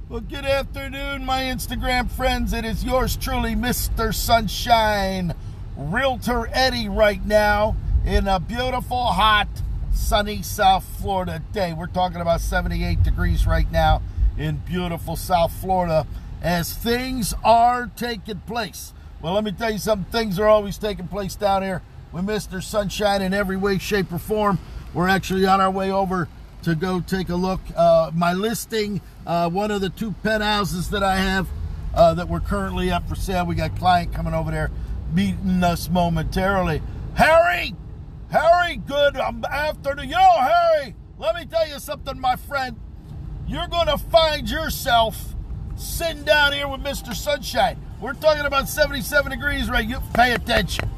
Well, good afternoon, my Instagram friends. It is yours truly, Mr. Sunshine, Realtor Eddy, right now in a beautiful, hot, sunny South Florida day. We're talking about 78 degrees right now in beautiful South Florida as things are taking place. Well, let me tell you something. Things are always taking place down here with Mr. Sunshine in every way, shape, or form. We're actually on our way over to go take a look. My listing, one of the two penthouses that I have that we're currently up for sale. We got a client coming over there meeting us momentarily. Harry, good afternoon. Harry, let me tell you something, my friend. You're going to find yourself sitting down here with Mr. Sunshine. We're talking about 77 degrees, right? You pay attention.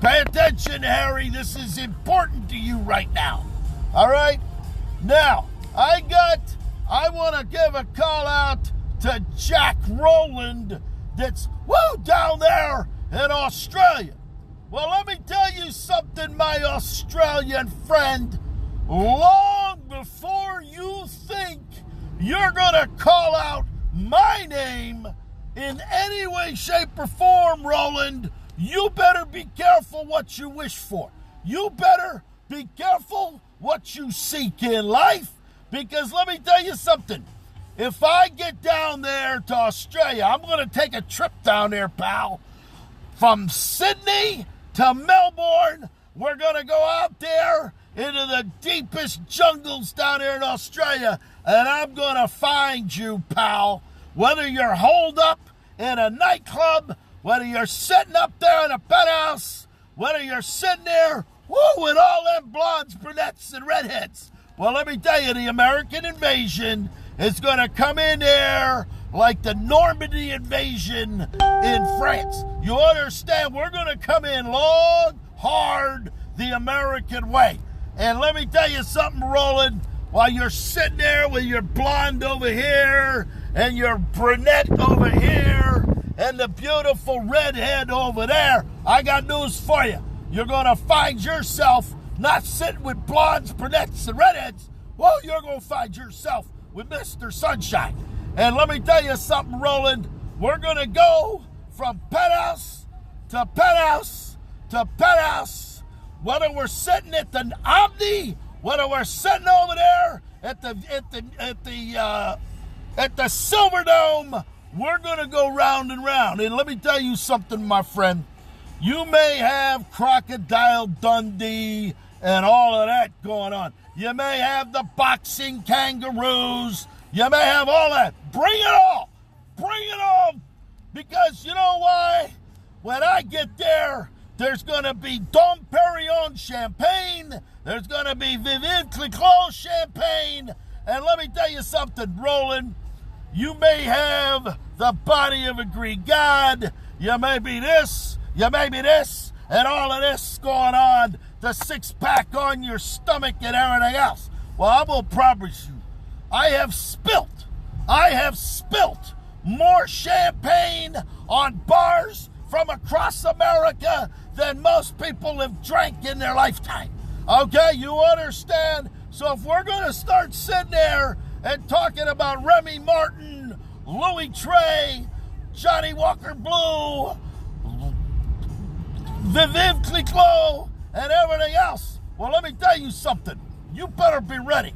Pay attention, Harry. This is important to you right now. All right? Now, I want to give a call out to Jack Rowland that's down there in Australia. Well, let me tell you something, my Australian friend. Long before you think you're going to call out my name in any way, shape, or form, Rowland, you better be careful what you wish for. You better be careful what you seek in life, because let me tell you something. If I get down there to Australia, I'm going to take a trip down there, pal. From Sydney to Melbourne, we're going to go out there into the deepest jungles down here in Australia, and I'm going to find you, pal. Whether you're holed up in a nightclub, whether you're sitting up there in a penthouse, whether you're sitting there with all them blondes, brunettes, and redheads. Well, let me tell you, the American invasion is going to come in there like the Normandy invasion in France. You understand? We're going to come in long, hard, the American way. And let me tell you something, Rowland, while you're sitting there with your blonde over here and your brunette over here and the beautiful redhead over there, I got news for you. You're going to find yourself not sitting with blondes, brunettes, and redheads. Well, you're going to find yourself with Mr. Sunshine. And let me tell you something, Rowland. We're going to go from penthouse to penthouse to penthouse. Whether we're sitting at the Omni, whether we're sitting over there at the Silverdome, we're going to go round and round. And let me tell you something, my friend. You may have Crocodile Dundee and all of that going on. You may have the boxing kangaroos. You may have all that. Bring it all. Bring it all. Because you know why? When I get there, there's going to be Dom Perignon champagne. There's going to be Veuve Clicquot champagne. And let me tell you something, Rowland. You may have the body of a Greek god. You may be this. You may be this, and all of this going on, the six-pack on your stomach and everything else. Well, I will promise you, I have spilt more champagne on bars from across America than most people have drank in their lifetime. Okay, you understand? So if we're going to start sitting there and talking about Remy Martin, Louis Trey, Johnny Walker Blue, Veuve Clicquot, and everything else. Well, let me tell you something. You better be ready.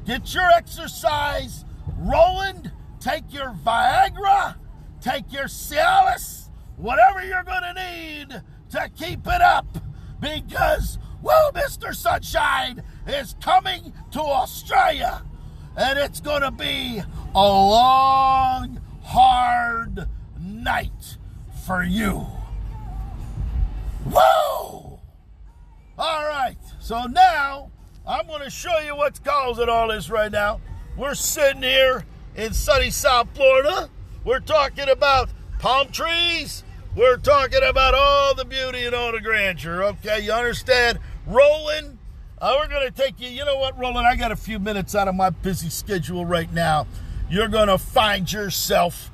Get your exercise. Rowland, take your Viagra, take your Cialis, whatever you're going to need to keep it up. Because, Mr. Sunshine is coming to Australia. And it's going to be a long, hard night for you. Whoa! All right, so now I'm going to show you what's causing all this right now. We're sitting here in sunny South Florida. We're talking about palm trees. We're talking about all the beauty and all the grandeur, okay? You understand? Rowland, we're going to take you. You know what, Rowland? I got a few minutes out of my busy schedule right now. You're going to find yourself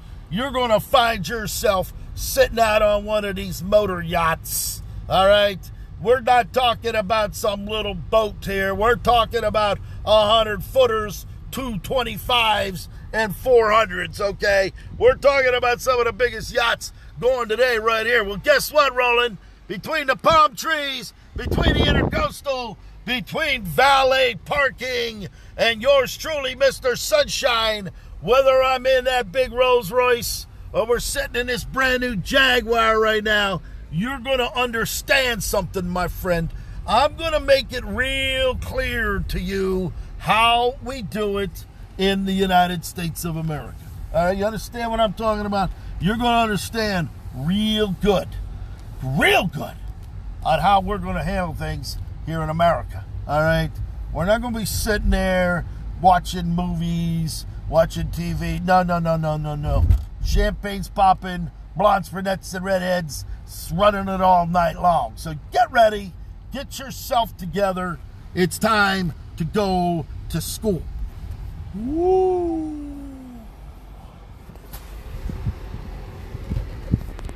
sitting out on one of these motor yachts, all right? We're not talking about some little boat here. We're talking about 100-footers, 225s and 400s, okay? We're talking about some of the biggest yachts going today right here. Well, guess what, Rowland? Between the palm trees, between the intercoastal, between valet parking, and yours truly, Mr. Sunshine, whether I'm in that big Rolls Royce or we're sitting in this brand new Jaguar right now, you're going to understand something, my friend. I'm going to make it real clear to you how we do it in the United States of America. All right, you understand what I'm talking about? You're going to understand real good on how we're going to handle things here in America. All right? We're not going to be sitting there watching movies, watching TV. No. Champagne's popping, blondes, brunettes, and redheads running it all night long. So get ready. Get yourself together. It's time to go to school. Woo!